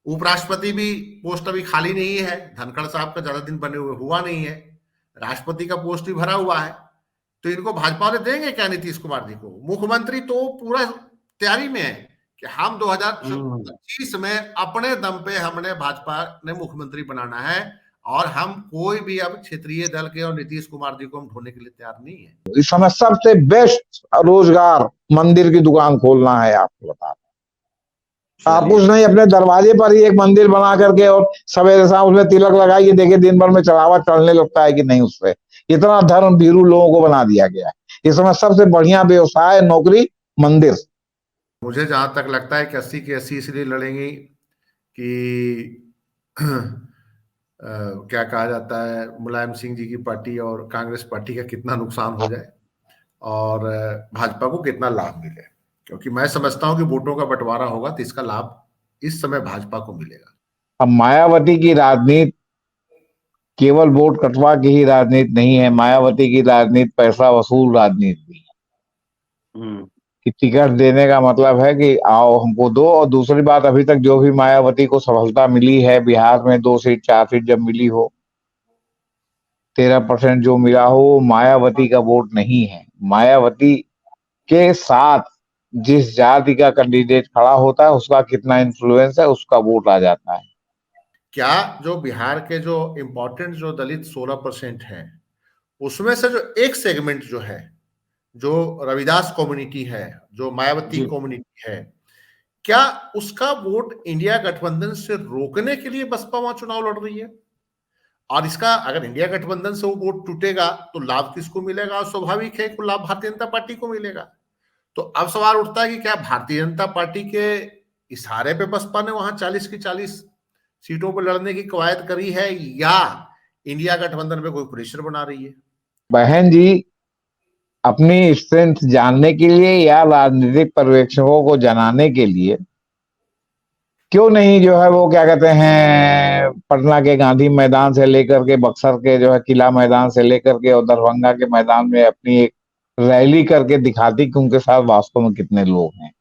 उपराष्ट्रपति भी पोस्ट अभी खाली नहीं है, धनखड़ साहब का ज्यादा दिन बने हुए हुआ नहीं है, राष्ट्रपति का पोस्ट भी भरा हुआ है। तो इनको भाजपा वाले देंगे क्या नीतीश कुमार जी को? मुख्यमंत्री तो पूरा तैयारी में है कि हम 2025 में अपने दम पे हमने भाजपा ने मुख्यमंत्री बनाना है, और हम कोई भी अब क्षेत्रीय दल के और नीतीश कुमार जी को हम ढोने के लिए तैयार नहीं है। इस समय सबसे बेस्ट रोजगार मंदिर की दुकान खोलना है, आपको बता दें। आप कुछ नहीं, अपने दरवाजे पर ही एक मंदिर बना करके और सवेरे शाम उसमें तिलक लगाइए, देखिए दिन भर में चढ़ावा चढ़ने लगता है कि नहीं उससे। इतना धर्म भीरू लोगों को बना दिया गया है। इस समय सबसे बढ़िया व्यवसाय, नौकरी, मंदिर। मुझे जहां तक लगता है कि 80 की 80 इसलिए लड़ेंगी कि क्या कहा जाता है, मुलायम सिंह जी की पार्टी और कांग्रेस पार्टी का कितना नुकसान हो जाए और भाजपा को कितना लाभ मिले, क्योंकि मैं समझता हूं कि वोटों का बंटवारा होगा तो इसका लाभ इस समय भाजपा को मिलेगा। अब मायावती की राजनीति केवल वोट कटवा की ही राजनीति नहीं है, मायावती की राजनीति पैसा वसूल राजनीति भी है। कि टिकट देने का मतलब है कि आओ हमको दो। और दूसरी बात, अभी तक जो भी मायावती को सफलता मिली है बिहार में, 2 सीट 4 सीट जब मिली हो, 13% जो मिला हो, वो मायावती का वोट नहीं है। मायावती के साथ जिस जाति का कैंडिडेट खड़ा होता है उसका कितना इन्फ्लुएंस है, उसका वोट आ जाता है। क्या जो बिहार के जो इंपॉर्टेंट जो दलित 16% है, उसमें से जो एक सेगमेंट जो है, जो रविदास कम्युनिटी है, जो मायावती कम्युनिटी है, क्या उसका वोट इंडिया गठबंधन से रोकने के लिए बसपा वहां चुनाव लड़ रही है? और इसका अगर इंडिया गठबंधन से वो वोट टूटेगा तो लाभ किसको मिलेगा? और स्वाभाविक है कि लाभ भारतीय जनता पार्टी को मिलेगा। तो अब सवाल उठता है कि क्या भारतीय जनता पार्टी के इशारे पे बसपा ने वहां 40 की 40 सीटों पर लड़ने की कवायद करी है, या इंडिया गठबंधन में कोई प्रेशर बना रही है? बहन जी, अपनी स्ट्रेंथ जानने के लिए या राजनीतिक पर्यवेक्षकों को जनाने के लिए क्यों नहीं जो है वो क्या कहते हैं, पटना के गांधी मैदान से लेकर के बक्सर के जो है किला मैदान से लेकर के और दरभंगा के मैदान में अपनी एक रैली करके दिखाती कि उनके साथ वास्तव में कितने लोग हैं।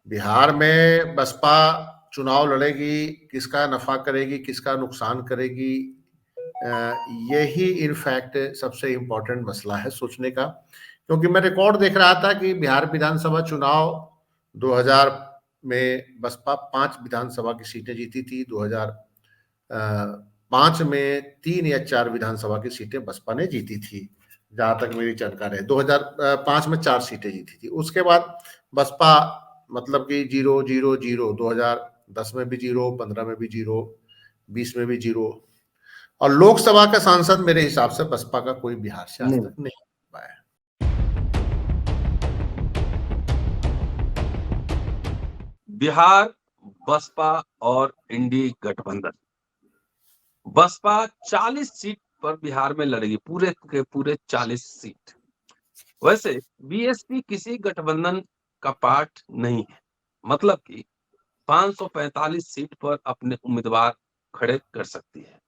बिहार में बसपा चुनाव लड़ेगी, किसका नफा करेगी, किसका नुकसान करेगी, यही इनफैक्ट सबसे इंपॉर्टेंट मसला है सोचने का। क्योंकि मैं रिकॉर्ड देख रहा था कि बिहार विधानसभा चुनाव 2000 में बसपा 5 विधानसभा की सीटें जीती थी, 2005 में 3 या 4 विधानसभा की सीटें बसपा ने जीती थी, जहां तक मेरी जानकारी है। 2005 में 4 सीटें जीती थी। उसके बाद बसपा मतलब कि 0-0-0, 2010 में भी 0, 15 में भी 0, 20 में भी 0, और लोकसभा का सांसद मेरे हिसाब से बसपा का कोई बिहार से आज तक नहीं पाया। बिहार, बसपा और इंडी गठबंधन। बसपा 40 सीट पर बिहार में लड़ेगी, पूरे के पूरे 40 सीट। वैसे बीएसपी किसी गठबंधन का पार्ट नहीं है, मतलब कि 545 सीट पर अपने उम्मीदवार खड़े कर सकती है।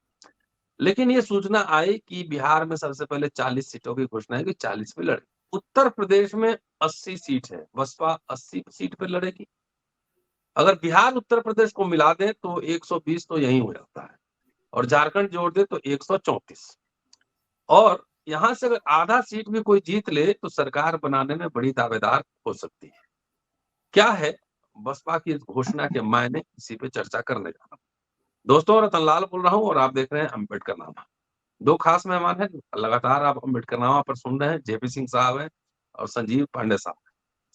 लेकिन ये सूचना आई कि बिहार में सबसे पहले 40 सीटों की घोषणा है कि 40 पे लड़े। उत्तर प्रदेश में 80 सीट है, बसपा 80 सीट पे लड़ेगी। अगर बिहार उत्तर प्रदेश को मिला दे तो 120 तो यही हो जाता है, और झारखंड जोड़ दे तो 134। और यहां से अगर आधा सीट भी कोई जीत ले तो सरकार बनाने में बड़ी दावेदार हो सकती है। क्या है बसपा की इस घोषणा के मायने, इसी पे चर्चा करने जा रहा हूं। दोस्तों, रतनलाल बोल रहा हूं और आप देख रहे हैं अम्बेडकरनामा। दो खास मेहमान हैं लगातार आप अम्बेडकरनामा पर सुन रहे हैं, जेपी सिंह साहब हैं और संजीव पांडे साहब।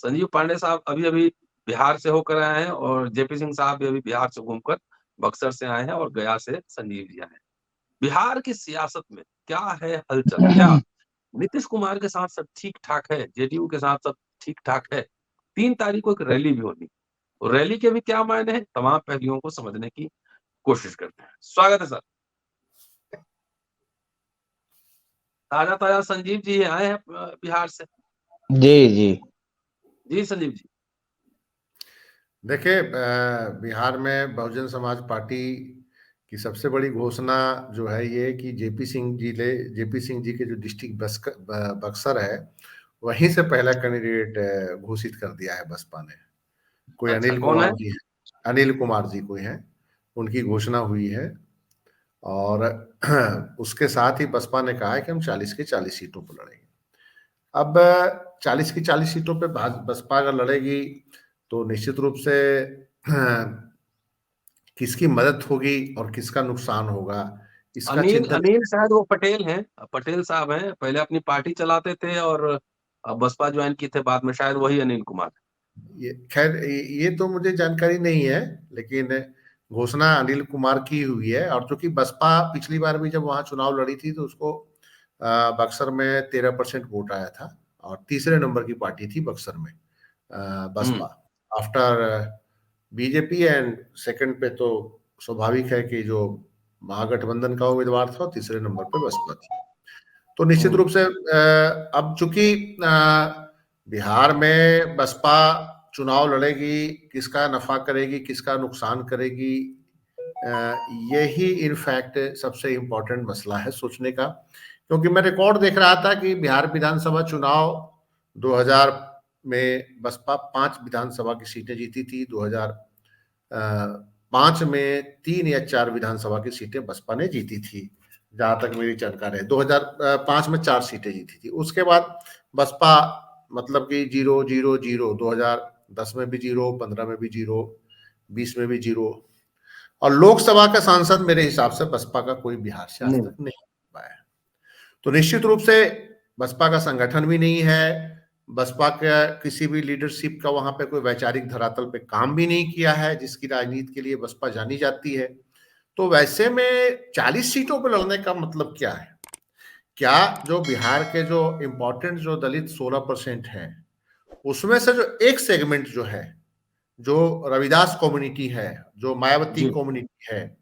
संजीव पांडे साहब अभी अभी बिहार से होकर आए हैं, और जेपी सिंह साहब भी अभी बिहार से घूमकर बक्सर से आए हैं, और गया से संजीव जी आए हैं। बिहार की सियासत में क्या है हलचल? क्या नीतीश कुमार के साथ सब ठीक ठाक है? जेडीयू के साथ सब ठीक ठाक है? 3 तारीख को एक रैली भी होनी, और रैली के भी क्या मायने हैं, तमाम पहलुओं को समझने की कोशिश करते हैं। स्वागत है सर। ताजा ताजा संजीव जी आए हैं बिहार से। जी जी जी संजीव जी। देखिए, बिहार में बहुजन समाज पार्टी की सबसे बड़ी घोषणा जो है ये कि जेपी सिंह जी के जो डिस्ट्रिक्ट बक्सर है, वहीं से पहला कैंडिडेट घोषित कर दिया है बसपा ने। कोई अच्छा, अनिल कौन है? कुमार जी है, अनिल कुमार जी कोई है, उनकी घोषणा हुई है और उसके साथ ही बसपा ने कहा है कि हम 40 की 40 सीटों पर लड़ेंगे। अब 40 की 40 सीटों पे बसपा अगर लड़ेगी तो निश्चित रूप से किसकी मदद होगी और किसका नुकसान होगा, इसका अनिल चिंतन। अनिल शायद वो पटेल हैं, पटेल साहब हैं, पहले अपनी पार्टी चलाते थे और बसपा ज्वाइन की थे बाद में, शायद वही अनिल कुमार। ये खैर ये तो मुझे जानकारी नहीं है, लेकिन घोषणा अनिल कुमार की हुई है। और चूंकि बसपा पिछली बार भी जब वहां चुनाव लड़ी थी तो उसको बक्सर में 13% वोट आया था और तीसरे नंबर की पार्टी थी बक्सर में Baspa, after BJP. And second पे तो स्वाभाविक है कि जो महागठबंधन का उम्मीदवार था तीसरे नंबर पे बसपा थी। तो निश्चित रूप से अब चूंकि बिहार में बसपा चुनाव लड़ेगी, किसका नफा करेगी किसका नुकसान करेगी, यही इनफैक्ट सबसे इम्पोर्टेंट मसला है सोचने का। क्योंकि मैं रिकॉर्ड देख रहा था कि बिहार विधानसभा चुनाव 2000 में बसपा 5 विधानसभा की सीटें जीती थी, 2005 में 3 या 4 विधानसभा की सीटें बसपा ने जीती थी, जहां तक मेरी जानकारी है। 2005 में 4 सीटें जीती थी। उसके बाद बसपा मतलब कि 0-0-0, 2010 में भी 0, 15 में भी 0, 20 में भी 0। और लोकसभा का सांसद मेरे हिसाब से बसपा का कोई बिहार से आज तक नहीं पाया। तो निश्चित रूप से बसपा का संगठन भी नहीं है, बसपा का किसी भी लीडरशिप का वहां पे कोई वैचारिक धरातल पे काम भी नहीं किया है, जिसकी राजनीति के लिए बसपा जानी जाती है। तो वैसे में 40 सीटों पर लड़ने का मतलब क्या है? क्या जो बिहार के जो इंपॉर्टेंट जो दलित 16% है, उसमें से जो एक सेगमेंट जो है, जो रविदास कम्युनिटी है, जो मायावती कम्युनिटी है,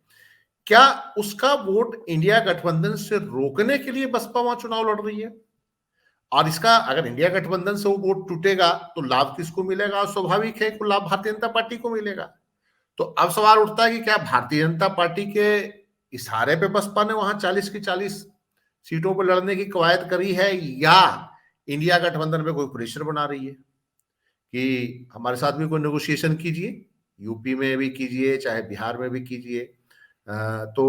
क्या उसका वोट इंडिया गठबंधन से रोकने के लिए बसपा वहां चुनाव लड़ रही है? और इसका अगर इंडिया गठबंधन से वो वोट टूटेगा तो लाभ किसको मिलेगा? और स्वाभाविक है कि लाभ भारतीय जनता पार्टी को मिलेगा। तो अब सवाल उठता है कि क्या भारतीय जनता पार्टी के इशारे पे बसपा ने वहां 40 की 40 सीटों पर लड़ने की कवायद करी है, या इंडिया गठबंधन में कोई प्रेशर बना रही है कि हमारे साथ भी कोई नेगोशिएशन कीजिए, यूपी में भी कीजिए चाहे बिहार में भी कीजिए। तो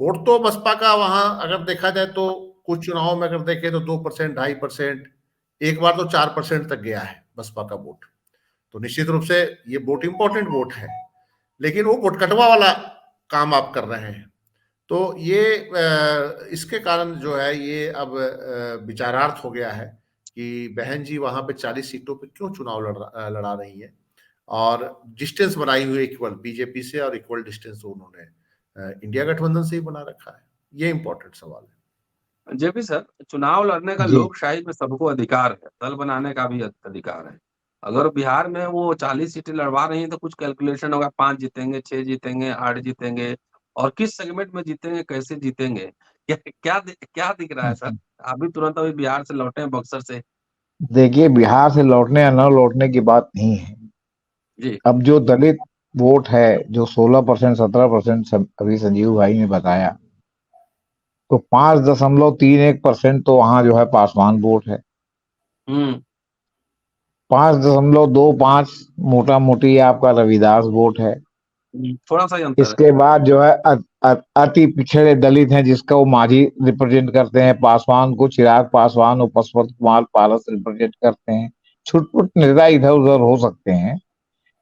वोट तो बसपा का वहां अगर देखा जाए तो कुछ चुनावों में अगर देखें तो 2%, 2.5%, एक बार तो 4% तक गया है बसपा का वोट। तो निश्चित रूप से ये वोट इंपॉर्टेंट वोट है, लेकिन वो वोट कटवा वाला काम आप कर रहे हैं। तो ये इसके कारण जो है ये अब विचारार्थ हो गया है कि बहन जी वहां पे 40 सीटों पे क्यों चुनाव लड़ा रही है, और डिस्टेंस बनाई हुई इक्वल बीजेपी से, और इक्वल डिस्टेंस उन्होंने इंडिया गठबंधन से ही बना रखा है। ये इंपॉर्टेंट सवाल है। जेपी सर, चुनाव लड़ने का जी लोकशाही में सबको अधिकार है, दल बनाने का भी अधिकार है। अगर बिहार में वो 40 सीटें लड़वा रही हैं तो कुछ कैलकुलेशन होगा, 5 जीतेंगे, 6 जीतेंगे, 8 जीतेंगे, और किस सेगमेंट में जीतेंगे, कैसे जीतेंगे, क्या दिख रहा है सर? अभी तुरंत अभी बिहार से लौटे हैं, बक्सर से। देखिए, बिहार से लौटने या न लौटने की बात नहीं है। जी अब जो दलित वोट है, जो 16%, 17% अभी संजीव भाई ने बताया, तो 5.31% तो वहां जो है पासवान वोट है। 5.25 मोटा मोटी आपका रविदास वोट है। थोड़ा सा ही अंतर है। इसके बाद जो है अति पिछड़े दलित हैं, जिसका वो मांझी रिप्रेजेंट करते हैं, पासवान को चिराग पासवान और पशुपत कुमार पारस रिप्रेजेंट करते हैं। छुटपुट नेता इधर उधर हो सकते हैं,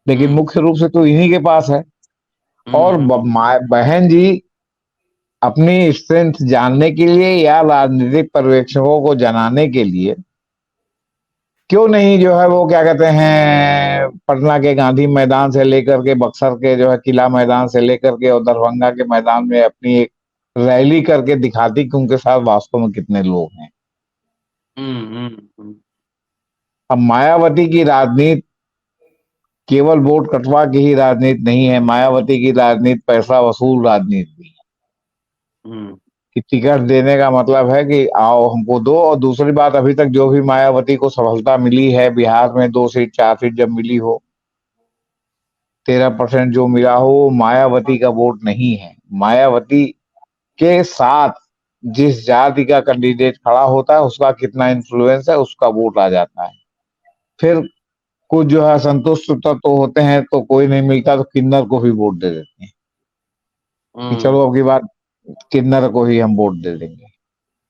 लेकिन मुख्य रूप से तो इन्हीं के पास है। और बहन जी अपनी स्ट्रेंथ जानने के लिए या राजनीतिक पर्यवेक्षकों को जनाने के लिए क्यों नहीं जो है वो क्या कहते हैं, पटना के गांधी मैदान से लेकर के बक्सर के जो है किला मैदान से लेकर के और दरभंगा के मैदान में अपनी एक रैली करके दिखाती कि उनके साथ वास्तव में कितने लोग हैं। अब मायावती की राजनीति केवल वोट कटवा की ही राजनीति नहीं है, मायावती की राजनीति पैसा वसूल राजनीति भी है। कि टिकट देने का मतलब है कि आओ हमको दो। और दूसरी बात, अभी तक जो भी मायावती को सफलता मिली है बिहार में, 2 सीट 4 सीट जब मिली हो, 13% जो मिला हो, वो मायावती का वोट नहीं है। मायावती के साथ जिस जाति का कैंडिडेट खड़ा होता है उसका कितना इन्फ्लुएंस है, उसका वोट आ जाता है। फिर कुछ जो है संतुष्ट तत्व तो होते हैं, तो कोई नहीं मिलता तो किन्नर को भी वोट दे देते हैं। कि चलो अब की बार किन्नर को ही हम वोट दे देंगे।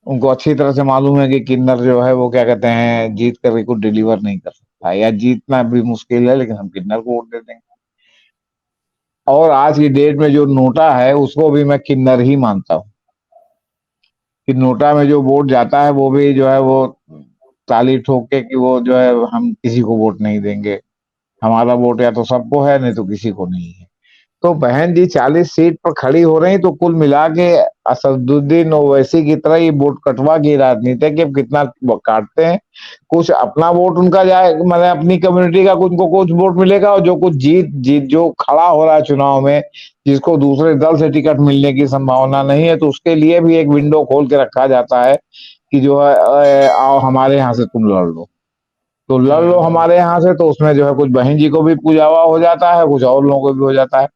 उनको अच्छी तरह से मालूम है कि किन्नर जो है वो क्या कहते हैं जीत करके कुछ डिलीवर नहीं कर सकता, या जीतना भी मुश्किल है, लेकिन हम किन्नर को वोट दे देंगे। और आज की डेट में जो नोटा है उसको भी मैं किन्नर ही मानता हूँ, कि नोटा में जो वोट जाता है वो भी जो है वो ताली ठोक के कि वो जो है हम किसी को वोट नहीं देंगे, हमारा वोट या तो सबको है नहीं तो किसी को नहीं है। तो बहन जी 40 सीट पर खड़ी हो रही, तो कुल मिला के असदुद्दीन ओवैसी की तरह ये वोट कटवा की राजनीति कि अब कितना काटते हैं, कुछ अपना वोट उनका जाए, मतलब अपनी कम्युनिटी का उनको कुछ वोट मिलेगा, और जो कुछ जीत जीत जो खड़ा हो रहा है चुनाव में, जिसको दूसरे दल से टिकट मिलने की संभावना नहीं है, तो उसके लिए भी एक विंडो खोल के रखा जाता है कि जो है आओ हमारे यहाँ से तुम लड़ लो, तो लड़ लो हमारे यहाँ से, तो उसमें जो है कुछ बहन जी को भी पूजावा हो जाता है, कुछ और लोगों को भी हो जाता है।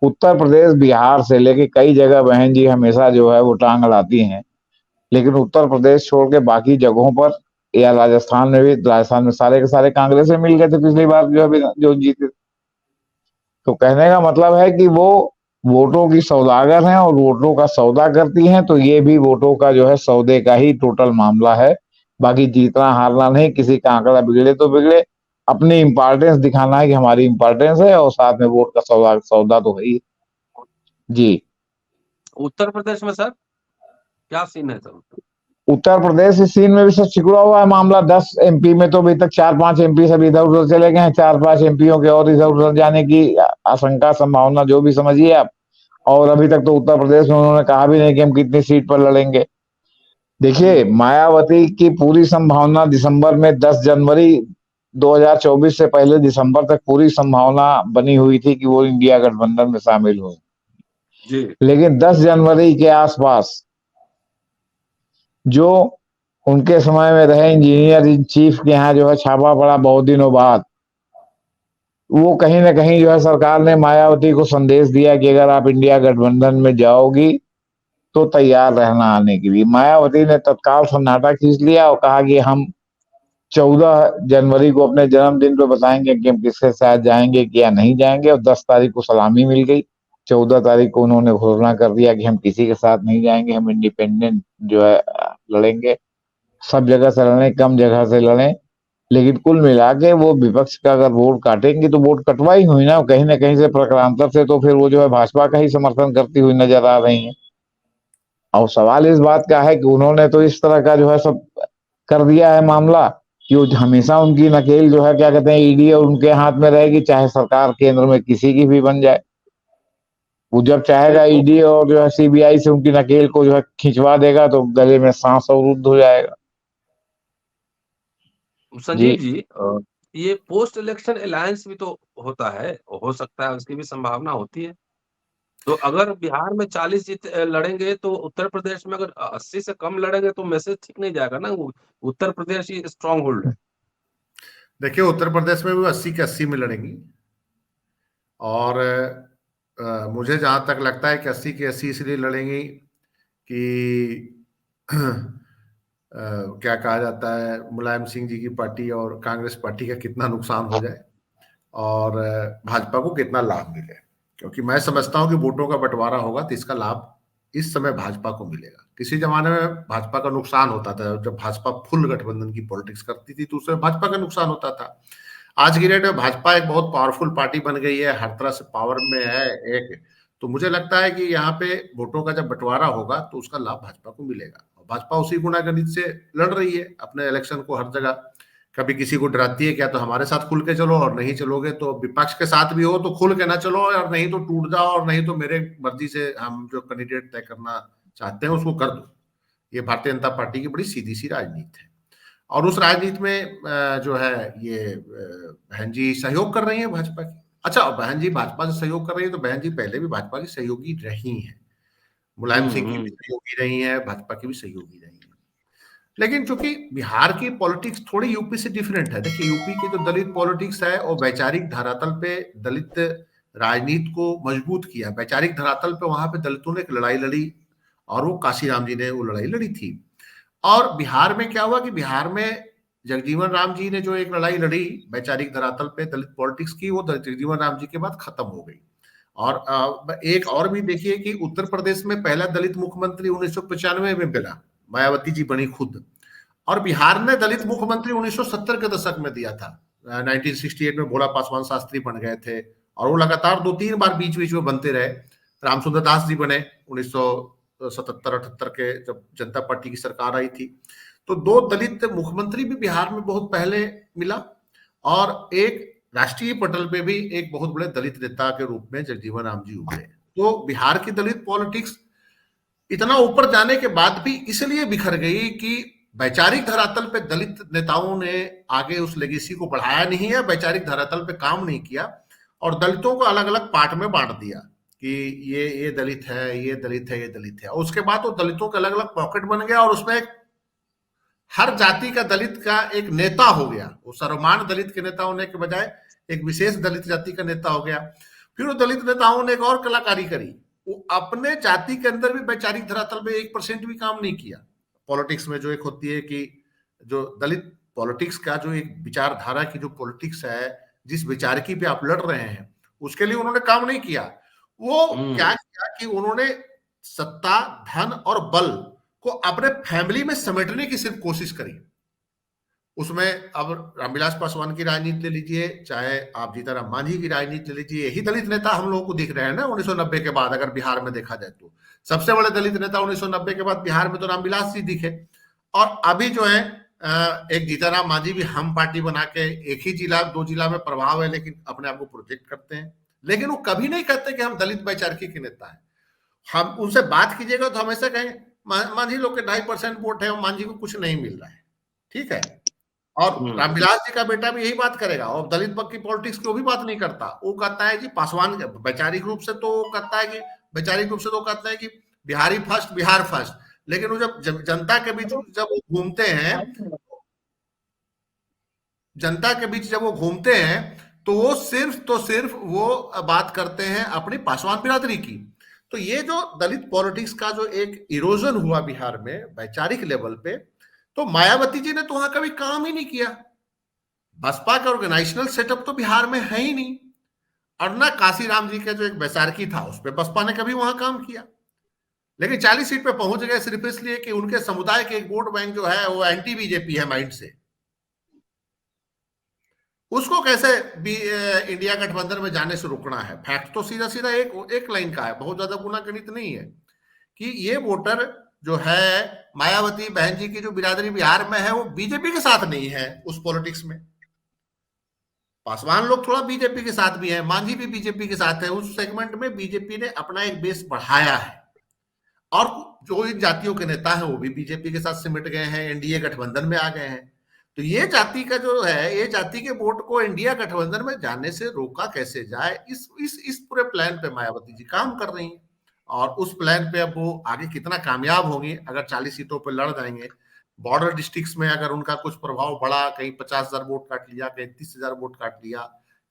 उत्तर प्रदेश बिहार से लेके कई जगह बहन जी हमेशा जो है वो टांग अड़ाती हैं, लेकिन उत्तर प्रदेश छोड़ के बाकी जगहों पर, या राजस्थान में भी, राजस्थान में सारे के सारे कांग्रेस से मिल गए थे पिछली बार जो है जो जीते। तो कहने का मतलब है कि वो वोटों की सौदागर हैं और वोटों का सौदा करती हैं, तो ये भी वोटों का जो है सौदे का ही टोटल मामला है। बाकी जीतना हारना नहीं, किसी का आंकड़ा बिगड़े तो बिगड़े, अपनी इंपॉर्टेंस दिखाना है कि हमारी इंपॉर्टेंस है, और साथ में वोट का सौदा सौदा तो है ही। जी उत्तर प्रदेश में सर क्या सीन है सर? उत्तर प्रदेश इस सीन में भी सब सिकुड़ा हुआ है मामला। 10 एमपी में तो अभी तक 4-5 एमपी सब इधर उधर चले गए हैं, 4-5 एमपीओ के और इधर उधर जाने की आशंका, संभावना, जो भी समझिए आप। और अभी तक तो उत्तर प्रदेश में उन्होंने कहा भी नहीं कि हम कितनी सीट पर लड़ेंगे। देखिए मायावती की पूरी संभावना दिसंबर में, 10 जनवरी 2024 से पहले दिसंबर तक पूरी संभावना बनी हुई थी कि वो इंडिया गठबंधन में शामिल हो, लेकिन 10 जनवरी के आसपास जो उनके समय में रहे इंजीनियर इन चीफ के यहाँ जो है छापा पड़ा बहुत दिनों बाद, वो कहीं ना कहीं जो है सरकार ने मायावती को संदेश दिया कि अगर आप इंडिया गठबंधन में जाओगी तो तैयार रहना आने के लिए। मायावती ने तत्काल सन्नाटा खींच लिया और कहा कि हम 14 जनवरी को अपने जन्मदिन पे बताएंगे कि हम किसके साथ जाएंगे कि या नहीं जाएंगे, और 10 तारीख को सलामी मिल गई। 14 तारीख को उन्होंने घोषणा कर दिया कि हम किसी के साथ नहीं जाएंगे, हम इंडिपेंडेंट जो है लड़ेंगे, सब जगह से लड़ें, कम जगह से लड़ें। लेकिन कुल मिला के वो विपक्ष का अगर वोट काटेंगे तो वोट कटवाई हुई ना कहीं से प्रकारांतर से, तो फिर वो जो है भाजपा का ही समर्थन करती हुई नजर आ रही है। और सवाल इस बात का है कि उन्होंने तो इस तरह का जो है सब कर दिया है मामला कि वो हमेशा उनकी नकेल जो है क्या कहते हैं ईडी और उनके हाथ में रहेगी, चाहे सरकार केंद्र में किसी की भी बन जाए। वो जब चाहेगा ईडी और जो है सीबीआई से उनकी नकेल को जो है खिंचवा देगा, तो गले में सांस अवरुद्ध हो जाएगा। संजीव जी, ये पोस्ट इलेक्शन अलायंस भी तो होता है, हो सकता है, उसकी भी संभावना होती है। तो अगर बिहार में 40 जीत लड़ेंगे तो उत्तर प्रदेश में अगर 80 से कम लड़ेंगे तो मैसेज ठीक नहीं जाएगा ना। उत्तर प्रदेश ही स्ट्रांग होल्ड है। देखिए उत्तर प्रदेश में भी 80 के 80 में लड़ेंगी, और मुझे जहां तक लगता है कि 80 के 80 इसलिए लड़ेंगी कि क्या कहा जाता है, मुलायम सिंह जी की पार्टी और कांग्रेस पार्टी का कितना नुकसान हो जाए और भाजपा को कितना लाभ मिले। क्योंकि मैं समझता हूं कि वोटों का बंटवारा होगा तो इसका लाभ इस समय भाजपा को मिलेगा। किसी जमाने में भाजपा का नुकसान होता था, जब भाजपा फुल गठबंधन की पॉलिटिक्स करती थी तो उसमें भाजपा का नुकसान होता था। आज की डेट में भाजपा एक बहुत पावरफुल पार्टी बन गई है, हर तरह से पावर में है एक। तो मुझे लगता है कि यहाँ पे वोटों का जब बंटवारा होगा तो उसका लाभ भाजपा को मिलेगा। और भाजपा उसी गुणागणित से लड़ रही है अपने इलेक्शन को हर जगह। कभी किसी को डराती है क्या तो हमारे साथ खुल के चलो, और नहीं चलोगे तो विपक्ष के साथ भी हो तो खुल के ना चलो, और नहीं तो टूट जाओ, और नहीं तो मेरे मर्जी से हम जो कैंडिडेट तय करना चाहते हैं उसको कर दो। ये भारतीय जनता पार्टी की बड़ी सीधी सी राजनीति है। और उस राजनीति में जो है ये बहन जी सहयोग कर रही है भाजपा की। अच्छा, बहन जी भाजपा से सहयोग कर रही है तो बहन जी पहले भी भाजपा की सहयोगी रही हैं। मुलायम सिंह की भी सहयोगी रही है, भाजपा की भी सहयोगी रही है। लेकिन चूंकि बिहार की पॉलिटिक्स थोड़ी यूपी से डिफरेंट है। देखिए यूपी की जो दलित पॉलिटिक्स है और वैचारिक धरातल पे दलित राजनीति को मजबूत किया। वैचारिक धरातल पे वहां पे दलितों ने एक लड़ाई लड़ी और वो काशीराम जी ने वो लड़ाई लड़ी थी। और बिहार में क्या हुआ कि बिहार में जगजीवन राम जी ने जो एक लड़ाई लड़ी वैचारिक धरातल पे दलित पॉलिटिक्स की, वो जगजीवन राम जी के बाद खत्म हो गई। और एक और भी देखिए कि उत्तर प्रदेश में पहला दलित मुख्यमंत्री 1995 में मिला, मायावती जी बनी खुद। और बिहार ने दलित मुख्यमंत्री 1970 के दशक में दिया था। 1968 में भोला पासवान शास्त्री बन गए थे और वो लगातार 2-3 बार बीच बीच में बनते रहे। रामसुंदर दास जी बने 1977-78 के, जब जनता पार्टी की सरकार आई थी। तो 2 दलित मुख्यमंत्री भी बिहार में बहुत पहले मिला, और एक राष्ट्रीय पटल पे भी एक बहुत बड़े दलित नेता के रूप में जगजीवन राम जी उभरे। तो बिहार की दलित पॉलिटिक्स इतना ऊपर जाने के बाद भी इसलिए बिखर गई कि वैचारिक धरातल पे दलित नेताओं ने आगे उस लेगेसी को बढ़ाया नहीं है, वैचारिक धरातल पे काम नहीं किया, और दलितों को अलग अलग पार्ट में बांट दिया कि ये दलित है, ये दलित है, ये दलित है। और उसके बाद वो दलितों के अलग अलग पॉकेट बन गया, और उसमें हर जाति का दलित का एक नेता हो गया। वो सर्वमान्य दलित के नेता होने के बजाय एक विशेष दलित जाति का नेता हो गया। फिर वो दलित नेताओं ने एक और कलाकारी करी, वो अपने जाति के अंदर भी वैचारिक धरातल पे 1% भी काम नहीं किया। पॉलिटिक्स में जो एक होती है कि जो दलित पॉलिटिक्स का जो एक विचारधारा की जो पॉलिटिक्स है, जिस विचारकी पे आप लड़ रहे हैं, उसके लिए उन्होंने काम नहीं किया। वो क्या किया कि उन्होंने सत्ता, धन और बल को अपने फैमिली में समेटने की सिर्फ कोशिश करी। उसमें अब रामविलास पासवान की राजनीति ले लीजिए, चाहे आप जीतनराम मांझी की राजनीति ले लीजिए, यही दलित नेता हम लोगों को दिख रहे हैं ना 1990 के बाद। अगर बिहार में देखा जाए तो सबसे बड़े दलित नेता 1990 के बाद बिहार में तो रामविलास जी दिखे। और अभी जो है एक जीतनराम मांझी भी हम पार्टी बना के एक ही जिला 2 जिला में प्रभाव है, लेकिन अपने आप को प्रोजेक्ट करते हैं, लेकिन वो कभी नहीं कहते कि हम दलित वैचारिकी के नेता है। हम उनसे बात कीजिएगा तो हमेशा कहें मांझी लोग के 2.5% वोट है और मांझी को कुछ नहीं मिल रहा है, ठीक है। और रामविलास जी का बेटा भी यही बात करेगा, और दलित पक्ष की पॉलिटिक्स की वो भी बात नहीं करता। वो कहता है जी पासवान, वैचारिक रूप से तो वो कहता है कि वैचारिक रूप से तो कहता है कि बिहारी फर्स्ट, बिहार फर्स्ट, लेकिन वो जब जनता के बीच जब वो घूमते हैं, जनता के बीच जब वो घूमते हैं तो वो सिर्फ वो बात करते हैं अपनी पासवान बिरादरी की। तो ये जो दलित पॉलिटिक्स का जो एक इरोजन हुआ बिहार में वैचारिक लेवल पे, तो मायावती जी ने तो वहां कभी काम ही नहीं किया। बसपा का ऑर्गेनाइजेशनल सेटअप तो बिहार में है ही नहीं, और ना काशीराम जी का जो एक वैसारकी था उस पर बसपा ने कभी वहां काम किया। लेकिन 40 सीट पे पहुंच गए सिर्फ इसलिए कि उनके समुदाय के एक वोट बैंक जो है वो एंटी बीजेपी है माइंड से। उसको कैसे भी इंडिया गठबंधन में जाने से रोकना है। फैक्ट तो सीधा सीधा एक लाइन का है, बहुत ज्यादा गुना गणित नहीं है, कि ये वोटर जो है मायावती बहन जी की जो बिरादरी बिहार में है वो बीजेपी के साथ नहीं है उस पॉलिटिक्स में। पासवान लोग थोड़ा बीजेपी के साथ भी है, मांझी भी बीजेपी के साथ है। उस सेगमेंट में बीजेपी ने अपना एक बेस बढ़ाया है, और जो इन जातियों के नेता हैं वो भी बीजेपी के साथ सिमट गए हैं, एनडीए गठबंधन में आ गए हैं। तो ये जाति का जो है, ये जाति के वोट को इंडिया गठबंधन में जाने से रोका कैसे जाए, इस पूरे प्लान पे मायावती जी काम कर रही हैं। और उस प्लान पे अब वो आगे कितना कामयाब होंगी, अगर 40 सीटों पर लड़ जाएंगे, बॉर्डर डिस्ट्रिक्ट्स में अगर उनका कुछ प्रभाव बढ़ा, कहीं 50,000 वोट काट लिया, कहीं 30,000 वोट काट लिया,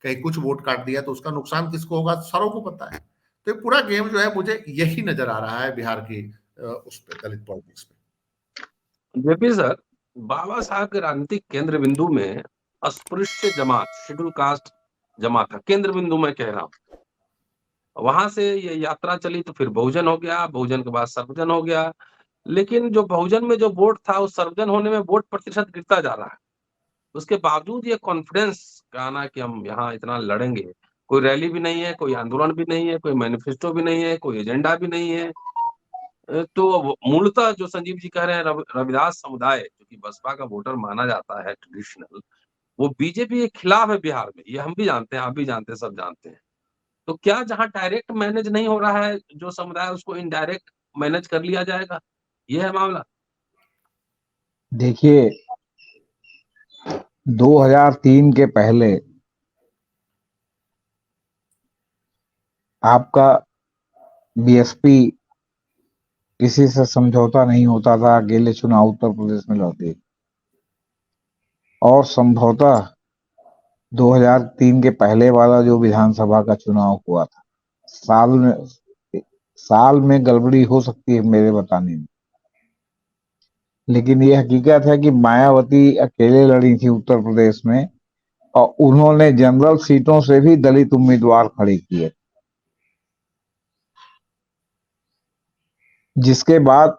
कहीं कुछ वोट काट दिया, तो उसका नुकसान किसको होगा सारों को पता है। तो ये पूरा गेम जो है मुझे यही नजर आ रहा है बिहार की उस पे दलित पॉलिटिक्स पे। जेपी सर, बाबा साहब के राजनीतिक केंद्र बिंदु में अस्पृश्य जमात, शेड्यूल कास्ट जमात था केंद्र बिंदु में, कह रहा हूं। वहां से ये यात्रा चली तो फिर बहुजन हो गया, बहुजन के बाद सर्वजन हो गया। लेकिन जो बहुजन में जो वोट था उस सर्वजन होने में वोट प्रतिशत गिरता जा रहा है। उसके बावजूद ये कॉन्फिडेंस का आना कि हम यहाँ इतना लड़ेंगे, कोई रैली भी नहीं है, कोई आंदोलन भी नहीं है, कोई मैनिफेस्टो भी नहीं है, कोई एजेंडा भी नहीं है। तो मूलतः जो संजीव जी कह रहे हैं, रविदास समुदाय जो कि बसपा का वोटर माना जाता है ट्रेडिशनल, वो बीजेपी के खिलाफ है बिहार में। ये हम भी जानते हैं, आप भी जानते हैं, सब जानते हैं। तो क्या जहां डायरेक्ट मैनेज नहीं हो रहा है जो समुदाय, उसको इनडायरेक्ट मैनेज कर लिया जाएगा, ये है मामला? देखिए 2003 के पहले आपका बीएसपी किसी से समझौता नहीं होता था, अकेले चुनाव उत्तर प्रदेश में लड़ती, और संभवतः 2003 के पहले वाला जो विधानसभा का चुनाव हुआ था, साल में गड़बड़ी हो सकती है मेरे बताने में, लेकिन ये हकीकत है कि मायावती अकेले लड़ी थी उत्तर प्रदेश में, और उन्होंने जनरल सीटों से भी दलित उम्मीदवार खड़े किए। जिसके बाद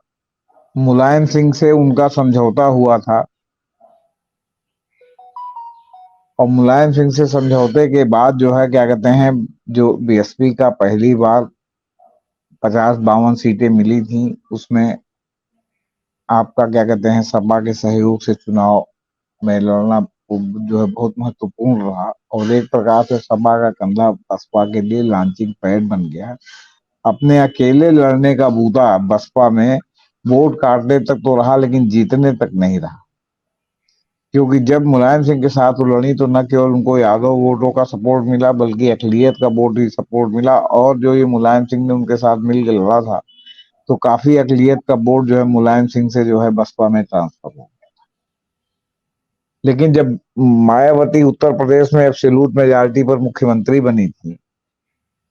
मुलायम सिंह से उनका समझौता हुआ था, और मुलायम सिंह से समझौते के बाद जो है क्या कहते हैं, जो बीएसपी का पहली बार 50-52 सीटें मिली थी, उसमें आपका क्या कहते हैं सपा के सहयोग से चुनाव में लड़ना जो है बहुत महत्वपूर्ण रहा, और एक प्रकार से सपा का कंधा बसपा के लिए लॉन्चिंग पैड बन गया। अपने अकेले लड़ने का बूता बसपा में वोट काटने तक तो रहा, लेकिन जीतने तक नहीं रहा, क्योंकि जब मुलायम सिंह के साथ वो लड़ी तो न केवल उनको यादव वोटों का सपोर्ट मिला, बल्कि अकलियत का वोट भी सपोर्ट मिला, और जो ये मुलायम सिंह ने उनके साथ मिलकर लड़ा था, तो काफी अकलियत का वोट जो है मुलायम सिंह से जो है बसपा में ट्रांसफर हो। लेकिन जब मायावती उत्तर प्रदेश में एब्सोल्यूट मेजॉरिटी पर मुख्यमंत्री बनी थी,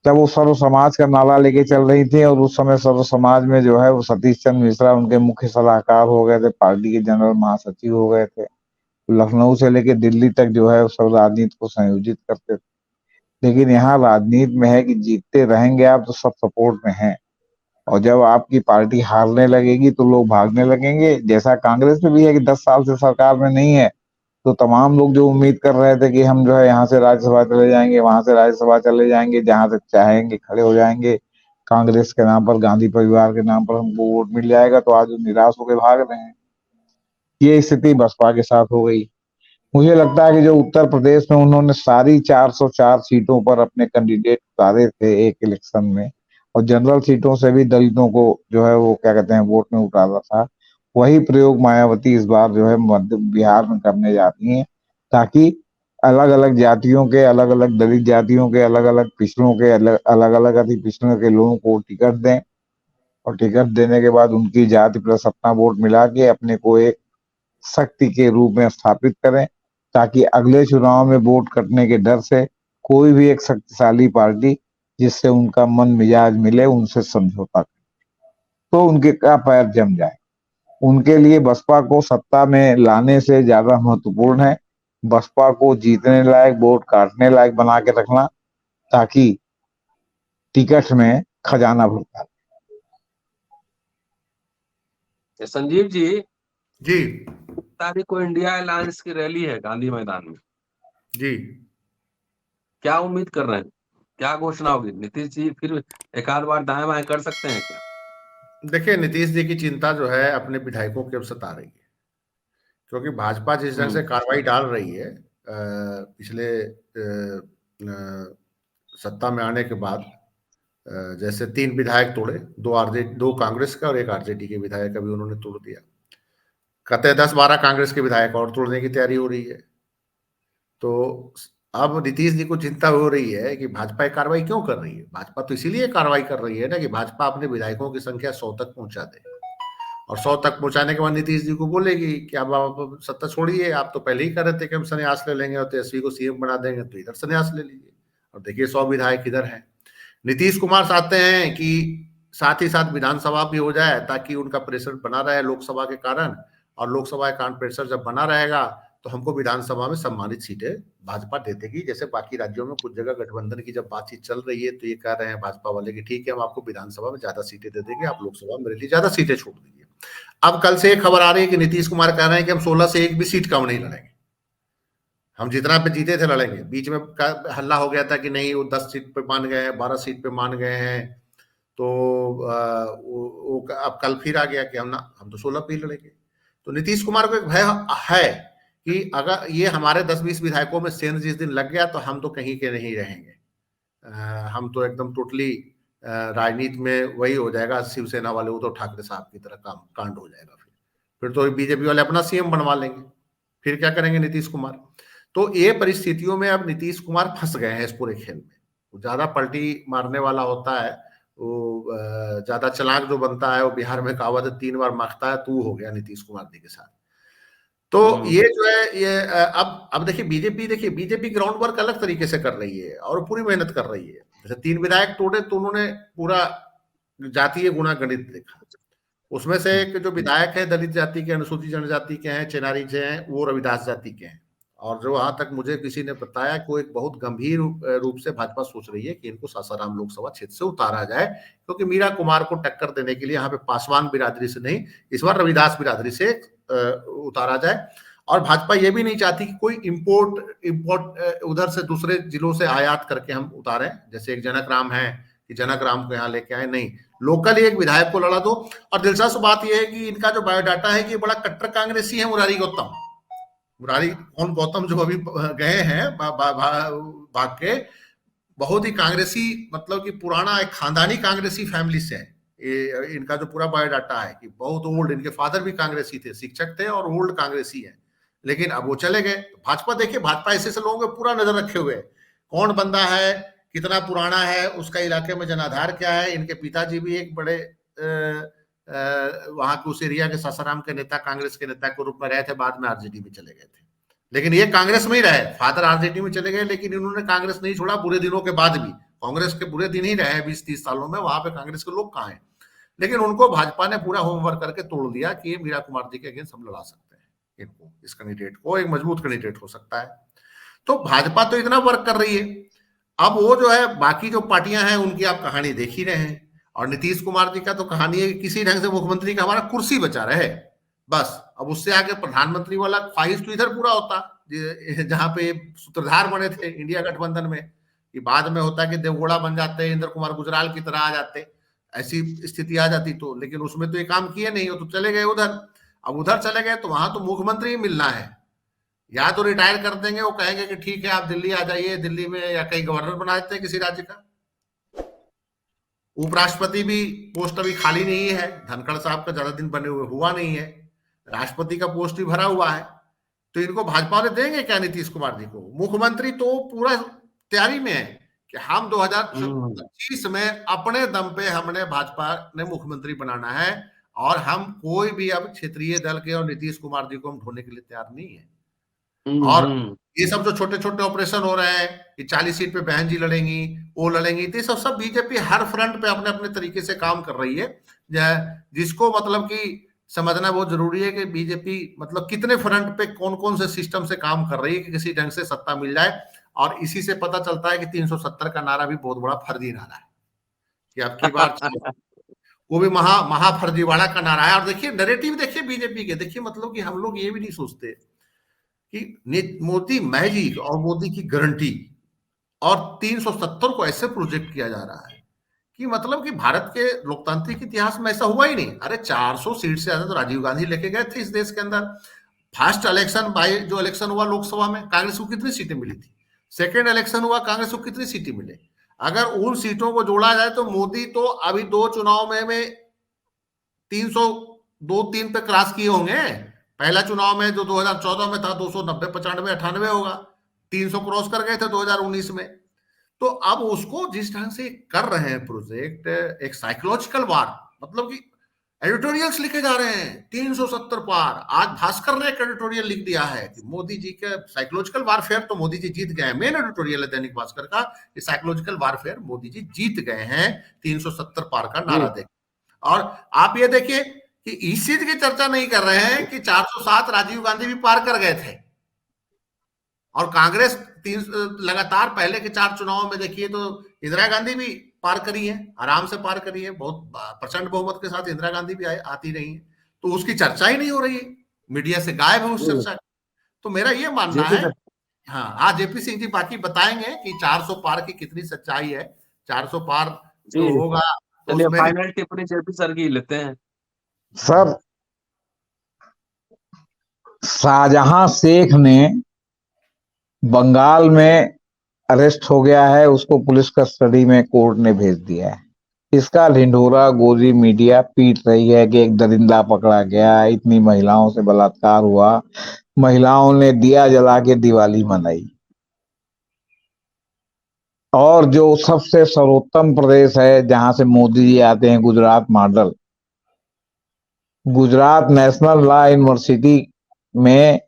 तब वो सर्व समाज का नारा लेके चल रही थी, और उस समय सर्व समाज में जो है वो सतीश चंद्र मिश्रा उनके मुख्य सलाहकार हो गए थे, पार्टी के जनरल महासचिव हो गए थे, लखनऊ से लेके दिल्ली तक जो है सब राजनीति को संयोजित करते थे। लेकिन यहाँ राजनीति में है कि जीतते रहेंगे आप तो सब सपोर्ट में हैं, और जब आपकी पार्टी हारने लगेगी तो लोग भागने लगेंगे। जैसा कांग्रेस में भी है कि 10 साल से सरकार में नहीं है, तो तमाम लोग जो उम्मीद कर रहे थे कि हम जो है यहाँ से राज्यसभा चले जाएंगे, वहां से राज्यसभा चले जाएंगे, जहां तक चाहेंगे खड़े हो जाएंगे, कांग्रेस के नाम पर, गांधी परिवार के नाम पर हमको वोट मिल जाएगा, तो आज वो निराश होकर भाग रहे हैं। ये स्थिति बसपा के साथ हो गई। मुझे लगता है कि जो उत्तर प्रदेश में उन्होंने सारी 404 सीटों पर अपने कैंडिडेट उतारे थे एक इलेक्शन में, और जनरल सीटों से भी दलितों को जो है वो क्या कहते हैं वोट में उतारा था, वही प्रयोग मायावती इस बार जो है मध्य बिहार में करने जा रही है, ताकि अलग अलग जातियों के, अलग अलग दलित जातियों के, अलग अलग पिछड़ों के, अलग अलग अति पिछड़ों के लोगों को टिकट दें, और टिकट देने के बाद उनकी जाति प्लस अपना वोट मिला के अपने को एक शक्ति के रूप में स्थापित करें, ताकि अगले चुनाव में वोट कटने के डर से कोई भी एक शक्तिशाली पार्टी जिससे उनका मन मिजाज मिले उनसे समझौता करे, तो उनके का पैर जम जाए। उनके लिए बसपा को सत्ता में लाने से ज्यादा महत्वपूर्ण है बसपा को जीतने लायक, वोट काटने लायक बना के रखना, ताकि टिकट में खजाना भरता। संजीव जी, जी तारीख को इंडिया अलायंस की रैली है गांधी मैदान में, जी क्या उम्मीद कर रहे हैं, क्या घोषणा होगी? नीतीश जी फिर एक आध बार दाएं बाएं कर सकते हैं क्या? देखिए, नीतीश जी की चिंता जो है अपने विधायकों के अब सता रही है, क्योंकि भाजपा जिस ढंग से कार्रवाई डाल रही है पिछले सत्ता में आने के बाद, जैसे 3 विधायक तोड़े, 2 कांग्रेस का और 1 आरजेडी के विधायक अभी उन्होंने तोड़ दिया, कहते 10-12 कांग्रेस के विधायक और तोड़ने की तैयारी हो रही है। तो अब नीतीश जी को चिंता हो रही है कि भाजपा एक कार्रवाई क्यों कर रही है। भाजपा तो इसीलिए कार्रवाई कर रही है ना कि भाजपा अपने विधायकों की संख्या 100 तक पहुंचा दे, और 100 तक पहुंचाने के बाद नीतीश जी को बोलेगी कि अब आप सत्ता छोड़िए, आप तो पहले ही कह रहे थे कि हम संन्यास ले लेंगे और तेजस्वी को सीएम बना देंगे, तो इधर संन्यास ले लीजिए, और देखिए 100 विधायक इधर हैं। नीतीश कुमार चाहते हैं कि साथ ही साथ विधानसभा भी हो जाए, ताकि उनका प्रेशर बना रहे लोकसभा के कारण, और लोकसभा के कारण प्रेशर जब बना रहेगा तो हमको विधानसभा में सम्मानित सीटें भाजपा दे देगी। जैसे बाकी राज्यों में कुछ जगह गठबंधन की जब बातचीत चल रही है, तो ये कह रहे हैं भाजपा वाले कि ठीक है, हम आपको विधानसभा में ज्यादा सीटें दे देंगे, आप लोकसभा में मेरे लिए ज्यादा सीटें छोड़ दीजिए। अब कल से एक खबर आ रही है कि नीतीश कुमार कह रहे हैं कि हम 16 से एक भी सीट कम नहीं लड़ेंगे, हम जितना पे जीते थे लड़ेंगे। बीच में हल्ला हो गया था कि नहीं, वो 10 सीट पे मान गए हैं, 12 सीट पे मान गए हैं, तो वो अब कल फिर आ गया कि हम तो 16 पे ही लड़ेंगे। तो नीतीश कुमार को एक भय है कि अगर ये हमारे 10-20 विधायकों में सेंध जिस दिन लग गया तो हम तो कहीं के नहीं रहेंगे, हम तो एकदम टोटली राजनीति में वही हो जाएगा, शिवसेना वाले उद्धव ठाकरे साहब की तरह काम कांड हो जाएगा। फिर तो बीजेपी वाले अपना सीएम बनवा लेंगे, फिर क्या करेंगे नीतीश कुमार। तो ये परिस्थितियों में अब नीतीश कुमार फंस गए हैं इस पूरे खेल में। ज्यादा पलटी मारने वाला होता है वो, ज्यादा चालाक जो बनता है वो, बिहार में कहावत है 3 बार मांगता है, तू हो गया नीतीश कुमार जी के साथ। तो ये जो है ये अब देखिए बीजेपी ग्राउंड वर्क अलग तरीके से कर रही है और पूरी मेहनत कर रही है। जैसे 3 विधायक तोड़े तो उन्होंने पूरा जातीय गुणा गणित देखा, उसमें से एक जो विधायक है दलित जाति के, अनुसूचित जनजाति के हैं, चेनारी से हैं, वो रविदास जाति के हैं, और जो वहां तक मुझे किसी ने बताया कि वो एक बहुत गंभीर रूप से भाजपा सोच रही है कि इनको सासाराम लोकसभा क्षेत्र से उतारा जाए, क्योंकि मीरा कुमार को टक्कर देने के लिए यहाँ पे पासवान बिरादरी से नहीं, इस बार रविदास बिरादरी से उतारा जाए। और भाजपा ये भी नहीं चाहती कि कोई इम्पोर्ट उधर से दूसरे जिलों से आयात करके हम उतारें, जैसे एक जनक राम है कि जनक राम को यहाँ लेके आए, नहीं, लोकल एक विधायक को लड़ा दो। और दिलचस्प बात यह है कि इनका जो बायोडाटा है कि बड़ा कट्टर कांग्रेसी है मुरारी गौतम जो अभी गए हैं भाग के, बहुत ही कांग्रेसी, मतलब कि पुराना एक खानदानी कांग्रेसी फैमिली से है। इनका जो पूरा बायोडाटा है कि बहुत ओल्ड, इनके फादर भी कांग्रेसी थे, शिक्षक थे और ओल्ड कांग्रेसी है, लेकिन अब वो चले गए। भाजपा देखिए, भाजपा ऐसे लोगों पे पूरा नजर रखे हुए है, कौन बंदा है, कितना पुराना है, उसका इलाके में जनाधार क्या है। इनके पिताजी भी एक बड़े वहां के उस एरिया के सासाराम के नेता, कांग्रेस के नेता के रूप में रहे थे, बाद में आरजेडी में चले गए थे, लेकिन ये कांग्रेस में ही रहे। फादर आरजेडी में चले गए, लेकिन इन्होंने कांग्रेस नहीं छोड़ा बुरे दिनों के बाद भी। कांग्रेस के बुरे दिन ही रहे 20-30 सालों में, वहां पे कांग्रेस के लोग कहाँ हैं, लेकिन उनको भाजपा ने पूरा होमवर्क करके तोड़ दिया कि ये मीरा कुमार जी के अगेंस्ट हम लड़ा सकते हैं, इनको, इस कैंडिडेट को एक मजबूत कैंडिडेट हो सकता है। तो भाजपा तो इतना वर्क कर रही है। अब वो जो है बाकी जो पार्टियां हैं उनकी आप कहानी देख ही रहे हैं, और नीतीश कुमार जी का तो कहानी है किसी ढंग से मुख्यमंत्री का हमारा कुर्सी बचा रहे बस। अब उससे आगे प्रधानमंत्री वाला ख्वाहिश तो इधर पूरा होता, जहां पे सूत्रधार बने थे इंडिया गठबंधन में, कि बाद में होता कि देवगौड़ा बन जाते, इंद्र कुमार गुजराल की तरह आ जाते, ऐसी स्थिति आ जाती तो, लेकिन उसमें तो ये काम किए नहीं, हो तो चले गए उधर। अब उधर चले गए तो वहां तो मुख्यमंत्री ही मिलना है, या तो रिटायर कर देंगे, वो कहेंगे कि ठीक है आप दिल्ली आ जाइए, दिल्ली में या कहीं गवर्नर बना देते हैं किसी राज्य का। उपराष्ट्रपति भी पोस्ट अभी खाली नहीं है, धनखड़ साहब का ज्यादा दिन बने हुए हुआ नहीं है, राष्ट्रपति का पोस्ट भी भरा हुआ है। तो इनको भाजपा वाले देंगे क्या नीतीश कुमार जी को? मुख्यमंत्री तो पूरा तैयारी में है कि हम 2025 में अपने दम पे हमने भाजपा ने मुख्यमंत्री बनाना है, और हम कोई भी अब क्षेत्रीय दल के और नीतीश कुमार जी को हम ढोने के लिए तैयार नहीं है। और ये सब जो छोटे छोटे ऑपरेशन हो रहे हैं कि 40 सीट पे बहन जी लड़ेंगी, वो लड़ेंगी, तो सब बीजेपी हर फ्रंट पे अपने अपने तरीके से काम कर रही है, जिसको मतलब कि समझना बहुत जरूरी है कि बीजेपी मतलब कितने फ्रंट पे कौन कौन से सिस्टम से काम कर रही है कि किसी ढंग से सत्ता मिल जाए। और इसी से पता चलता है कि 370 का नारा भी बहुत बड़ा फर्जी नारा है कि आपकी बार वो भी महाफर्जीवाड़ा का नारा है। और देखिए नैरेटिव देखिए बीजेपी के, देखिए मतलब कि हम लोग ये भी नहीं सोचते कि मोदी मैजिक और मोदी की गारंटी और 370 को ऐसे प्रोजेक्ट किया जा रहा है कि मतलब कि भारत के लोकतांत्रिक इतिहास में ऐसा हुआ ही नहीं। अरे 400 सीट से ज्यादा तो राजीव गांधी लेके गए थे इस देश के अंदर। फर्स्ट इलेक्शन बाय जो इलेक्शन हुआ लोकसभा में, कांग्रेस को कितनी सीटें मिली थी? सेकेंड इलेक्शन हुआ, कांग्रेस को कितनी सीटें मिले? अगर उन सीटों को जोड़ा जाए तो मोदी तो अभी 2 चुनाव में 302-3 पे क्रॉस किए होंगे। पहला चुनाव में जो 2014 में था 290, 95, 98 होगा, 300 क्रॉस कर गए थे 2019 में। तो अब उसको जिस ढंग से कर रहे हैं प्रोजेक्ट, एक साइकोलॉजिकल वार, मतलब कि एडिटोरियल्स लिखे जा रहे हैं 370 पार। आज भास्कर ने एक एडिटोरियल लिख दिया है कि मोदी जी के साइकोलॉजिकल वारफेयर तो मोदी जी जीत गए हैं। मेन एडिटोरियल है दैनिक भास्कर का, साइकोलॉजिकल वारफेयर मोदी जी जीत गए हैं 370 पार का नारा देख। और आप ये देखिए कि इस चीज की चर्चा नहीं कर रहे हैं कि 407 राजीव गांधी भी पार कर गए थे, और कांग्रेस लगातार पहले के 4 चुनावों में देखिए तो इंदिरा गांधी भी पार करी है, आराम से पार करी है, बहुत प्रचंड बहुमत के साथ इंदिरा गांधी भी आती रही है। तो उसकी चर्चा ही नहीं हो रही है, मीडिया से गायब है उस चर्चा। तो मेरा ये मानना है, हाँ जेपी सिंह जी बाकी बताएंगे कि 400 पार की कितनी सच्चाई है। 400 पार जो होगा, चलिए फाइनल टिप्पणी जेपी सर की लेते हैं। सर, शाहजहां शेख ने बंगाल में अरेस्ट हो गया है, उसको पुलिस कस्टडी में कोर्ट ने भेज दिया है। इसका ढिंढोरा गोजी मीडिया पीट रही है कि एक दरिंदा पकड़ा गया, इतनी महिलाओं से बलात्कार हुआ, महिलाओं ने दिया जला के दिवाली मनाई। और जो सबसे सर्वोत्तम प्रदेश है जहां से मोदी जी आते हैं, Gujarat model, Gujarat national law university में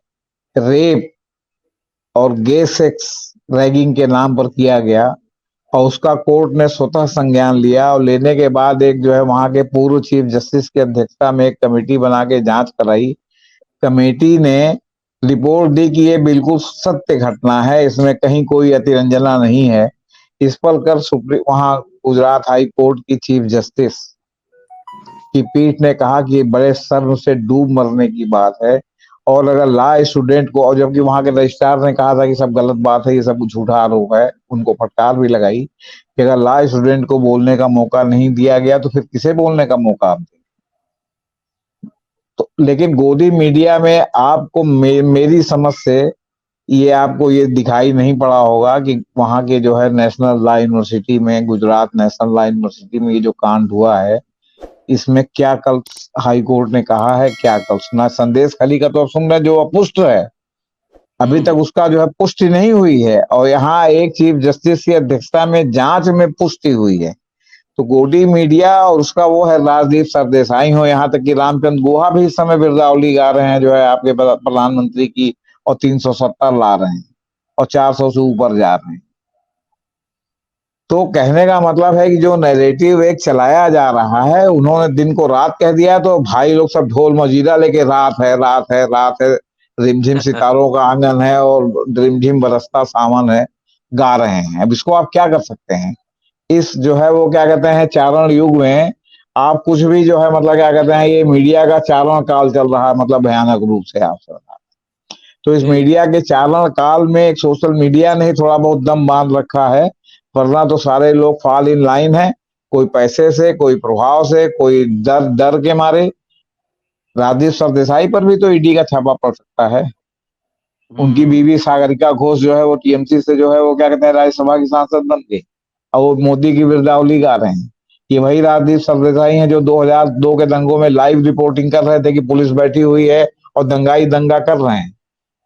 रेप और गे सेक्स रैगिंग के नाम पर किया गया, और उसका कोर्ट ने स्वतः संज्ञान लिया, और लेने के बाद एक जो है वहां के पूर्व चीफ जस्टिस की अध्यक्षता में एक कमेटी बना के जांच कराई। कमेटी ने रिपोर्ट दी कि ये बिल्कुल सत्य घटना है, इसमें कहीं कोई अतिरंजना नहीं है। इस पर कल सुप्रीम वहां गुजरात हाई कोर्ट की चीफ जस्टिस की पीठ ने कहा कि ये बड़े शर्म से डूब मरने की बात है, और अगर लॉ स्टूडेंट को, और जबकि वहां के रजिस्ट्रार ने कहा था कि सब गलत बात है, ये सब झूठा आरोप है, उनको फटकार भी लगाई कि अगर लॉ स्टूडेंट को बोलने का मौका नहीं दिया गया तो फिर किसे बोलने का मौका आप दें। तो लेकिन गोदी मीडिया में आपको मेरी समझ से ये आपको ये दिखाई नहीं पड़ा होगा कि वहां के जो है नेशनल लॉ यूनिवर्सिटी में, गुजरात नेशनल लॉ यूनिवर्सिटी में ये जो कांड हुआ है, इसमें क्या कल हाई कोर्ट ने कहा है, क्या कल सुना। संदेश खाली का तो अब सुन रहे जो अपुष्ट है, अभी तक उसका जो है पुष्टि नहीं हुई है, और यहाँ एक चीफ जस्टिस की अध्यक्षता में जांच में पुष्टि हुई है। तो गोदी मीडिया और उसका वो है राजदीप सरदेसाई हो, यहाँ तक कि रामचंद्र गुहा भी इस समय बिरदावली गा रहे हैं जो है आपके प्रधानमंत्री की, और 370 ला रहे हैं और 400 से ऊपर जा रहे हैं। तो कहने का मतलब है कि जो नैरेटिव एक चलाया जा रहा है, उन्होंने दिन को रात कह दिया, तो भाई लोग सब ढोल मजीरा लेके रात है, रात है, रात है, रिमझिम सितारों का आंगन है और रिमझिम बरसता सावन है, गा रहे हैं। अब इसको आप क्या कर सकते हैं? इस जो है वो क्या कहते हैं चारण युग में आप कुछ भी जो है मतलब क्या कहते हैं, ये मीडिया का चारण काल चल रहा है, मतलब भयानक रूप से आप चल रहा है। तो इस मीडिया के चारण काल में एक सोशल मीडिया ने ही थोड़ा बहुत दम बांध रखा है, वरना तो सारे लोग फॉल इन लाइन है, कोई पैसे से, कोई प्रभाव से, कोई डर डर के मारे। राजीव सरदेसाई पर भी तो ईडी का छापा पड़ सकता है। उनकी बीवी सागरिका घोष जो है वो टीएमसी से जो है वो क्या कहते हैं राज्यसभा की सांसद बन गई, और वो मोदी की बिरदावली गा रहे हैं। ये वही राजदीप सरदेसाई हैं जो 2002 के दंगों में लाइव रिपोर्टिंग कर रहे थे कि पुलिस बैठी हुई है और दंगाई दंगा कर रहे हैं।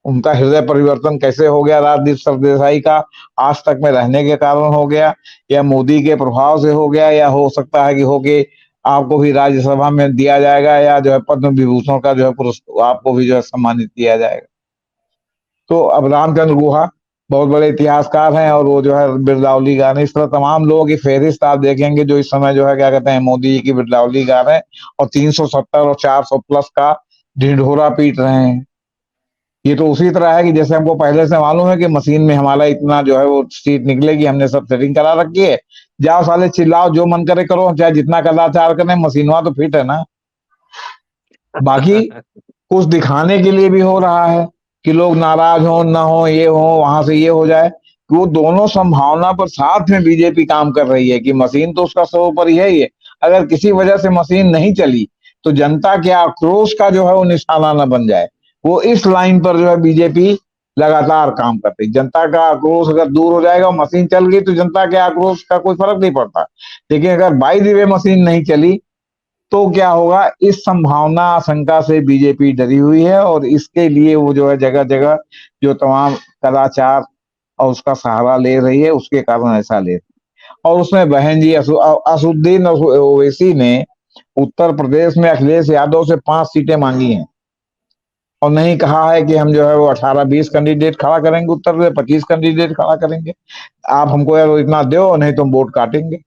उनका हृदय परिवर्तन कैसे हो गया राजदीप सरदेसाई का? आज तक में रहने के कारण हो गया, या मोदी के प्रभाव से हो गया, या हो सकता है कि हो के आपको भी राज्यसभा में दिया जाएगा, या जो है पद्म विभूषण का जो है पुरस्कार आपको भी जो है सम्मानित किया जाएगा। तो अब रामचंद्र गुहा बहुत बड़े इतिहासकार हैं, और वो जो है बिरदावली गा रहे हैं। इस तरह तमाम लोगों की फहरिस्त आप देखेंगे जो इस समय जो है क्या कहते हैं मोदी जी की बिरदावली गा रहे हैं, और 370 और 400 प्लस का ढिंढोरा पीट रहे हैं। ये तो उसी तरह है कि जैसे हमको पहले से मालूम है कि मशीन में हमारा इतना जो है वो सीट निकलेगी, हमने सब सेटिंग करा रखी है, जाओ साले चिल्लाओ जो मन करे करो, चाहे जितना कदाचार करें, मशीनवा तो फिट है ना। बाकी कुछ दिखाने के लिए भी हो रहा है कि लोग नाराज हो ना हो, ये हो वहां से ये हो जाए, कि वो दोनों संभावना पर साथ में बीजेपी काम कर रही है कि मशीन तो उसका सर्वोपरि है ही है। अगर किसी वजह से मशीन नहीं चली तो जनता के आक्रोश का जो है वो निशाना न बन जाए। वो इस लाइन पर जो है बीजेपी लगातार काम कर रही। जनता का आक्रोश अगर दूर हो जाएगा, मशीन चल गई तो जनता के आक्रोश का कोई फर्क नहीं पड़ता। लेकिन अगर बाय द वे मशीन नहीं चली तो क्या होगा, इस संभावना आशंका से बीजेपी डरी हुई है, और इसके लिए वो जो है जगह जगह जो तमाम कदाचार और उसका सहारा ले रही है, उसके कारण ऐसा ले रही है। और उसमें बहन जी असुद्दीन ओवैसी ने उत्तर प्रदेश में अखिलेश यादव से 5 सीटें मांगी हैं, और नहीं कहा है कि हम जो है वो 18-20 कैंडिडेट खड़ा करेंगे, उत्तर प्रदेश 25 कैंडिडेट खड़ा करेंगे, आप हमको यार इतना दो नहीं तो हम वोट काटेंगे।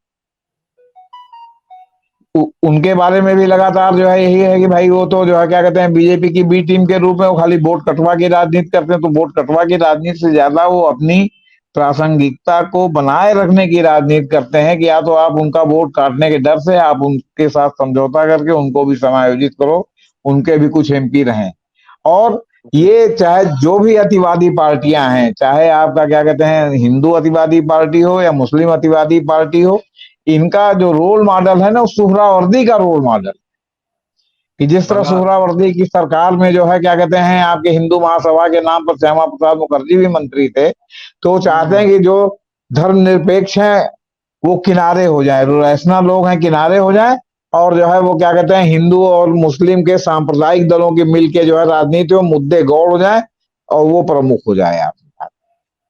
उनके बारे में भी लगातार जो है यही है कि भाई वो तो जो है क्या कहते हैं बीजेपी की बी टीम के रूप में वो खाली वोट कटवा की राजनीति करते हैं। तो वोट कटवा की राजनीति से ज्यादा वो अपनी प्रासंगिकता को बनाए रखने की राजनीति करते हैं, कि या तो आप उनका वोट काटने के डर से आप उनके साथ समझौता करके उनको भी समायोजित करो, उनके भी कुछ एमपी रहें। और ये चाहे जो भी अतिवादी पार्टियां हैं, चाहे आपका क्या कहते हैं हिंदू अतिवादी पार्टी हो या मुस्लिम अतिवादी पार्टी हो, इनका जो रोल मॉडल है ना, सुहरावर्दी का रोल मॉडल, कि जिस तरह सुहरावर्दी की सरकार में जो है क्या कहते हैं आपके हिंदू महासभा के नाम पर श्यामा प्रसाद मुखर्जी भी मंत्री थे, तो चाहते हैं कि जो धर्मनिरपेक्ष हैं वो किनारे हो जाए, रैशनल लोग हैं किनारे हो जाए, और जो है वो क्या कहते हैं हिंदू और मुस्लिम के सांप्रदायिक दलों के मिलके जो है राजनीति में मुद्दे गौड़ हो जाए और वो प्रमुख हो जाए आप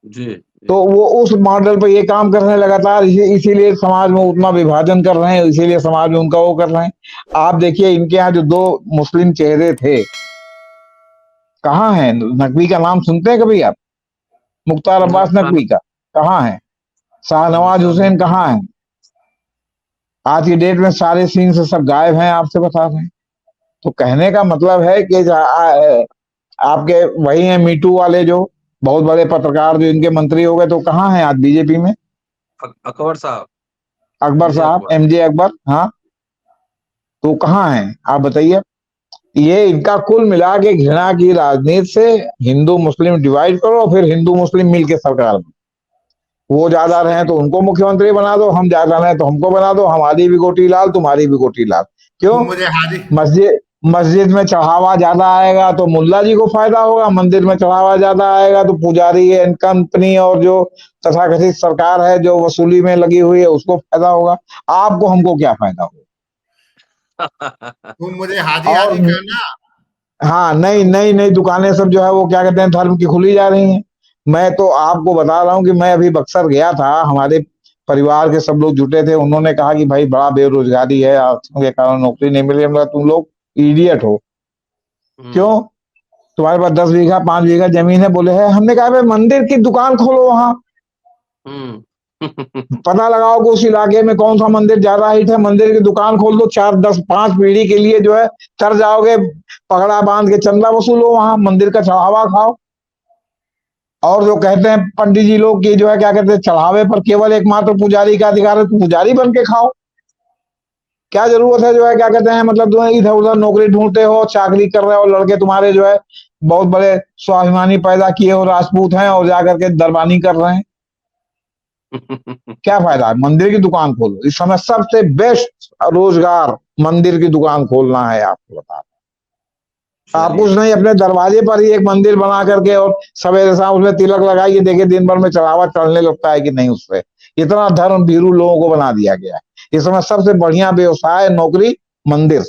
जी। तो वो उस मॉडल पर ये काम कर रहे हैं लगातार, इसीलिए समाज में उतना विभाजन कर रहे हैं, इसीलिए समाज में उनका वो कर रहे हैं। आप देखिए इनके यहाँ जो 2 मुस्लिम चेहरे थे कहाँ हैं? नकवी का नाम सुनते हैं कभी आप? मुख्तार अब्बास नकवी का कहाँ है? शाहनवाज हुसैन कहाँ है? आज की डेट में सारे सीन से सब गायब हैं, आपसे बता रहे हैं। तो कहने का मतलब है कि आपके वही हैं मीटू वाले, जो बहुत बड़े पत्रकार जो इनके मंत्री हो गए, तो कहाँ हैं आज बीजेपी में? अकबर साहब, अकबर MJ साहब, अकबर। एमजे अकबर, हाँ, तो कहाँ हैं आप बताइए? ये इनका कुल मिला के घृणा की राजनीति से हिंदू मुस्लिम डिवाइड करो, फिर हिंदू मुस्लिम मिलके सरकार में, वो ज्यादा रहे तो उनको मुख्यमंत्री बना दो, हम ज्यादा रहे तो हमको बना दो, हमारी भी गोटी लाल तुम्हारी भी गोटी लाल। क्यों? मुझे हाजी मस्जिद में चढ़ावा ज्यादा आएगा तो मुल्ला जी को फायदा होगा, मंदिर में चढ़ावा ज्यादा आएगा तो पुजारी एंड कंपनी और जो तथाकथित सरकार है जो वसूली में लगी हुई है उसको फायदा होगा। आपको हमको क्या फायदा होगा? तुम मुझे हाजी और हाजी कहना। हाँ, नई नई नई दुकानें सब जो है वो क्या कहते हैं धर्म की खुली जा रही हैं। मैं तो आपको बता रहा हूँ कि मैं अभी बक्सर गया था, हमारे परिवार के सब लोग जुटे थे, उन्होंने कहा कि भाई बड़ा बेरोजगारी है, के कारण नौकरी नहीं मिली। हमने कहा तुम लोग इडियट हो, क्यों? तुम्हारे पास 10 बीघा 5 बीघा जमीन है? बोले है। हमने कहा भाई मंदिर की दुकान खोलो वहां, पता लगाओ कि उस इलाके में कौन सा मंदिर ज्यादा हिट है, मंदिर की दुकान खोल दो, 4 10 5 पीढ़ी के लिए जो है तर जाओगे, पगड़ा बांध के चंदा वसूलो, वहां मंदिर का चढ़ावा खाओ। और जो कहते हैं पंडित जी लोग की जो है क्या कहते हैं चढ़ावे पर केवल एकमात्र पुजारी का अधिकार है, तो पुजारी बन के खाओ। क्या जरूरत है जो है क्या कहते हैं मतलब जो है इधर उधर नौकरी ढूंढते हो, चाकरी कर रहे हो, लड़के तुम्हारे जो है बहुत बड़े स्वाभिमानी पैदा किए हो राजपूत हैं और जाकर के दरबानी कर रहे हैं। क्या फायदा है? मंदिर की दुकान खोलो। इस समय सबसे बेस्ट रोजगार मंदिर की दुकान खोलना है, आपको बता। आप कुछ नहीं, अपने दरवाजे पर ही एक मंदिर बना करके और सवेरे शाम उसमें तिलक लगाइए, देखिए दिन भर में चढ़ावा चढ़ने लगता है कि नहीं उससे। इतना धर्म भीरू लोगों को बना दिया गया है। इस समय सबसे बढ़िया व्यवसाय नौकरी मंदिर,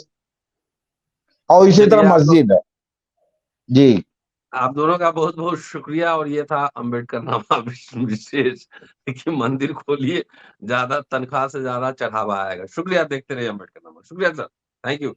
और इसी तरह मस्जिद है। जी, आप दोनों का बहुत बहुत शुक्रिया। और ये था अम्बेडकर नामा विशेष कि मंदिर खोलिए, ज्यादा तनख्वाह से ज्यादा चढ़ावा आएगा। शुक्रिया, देखते रहिए अम्बेडकर नामा। शुक्रिया सर, थैंक यू।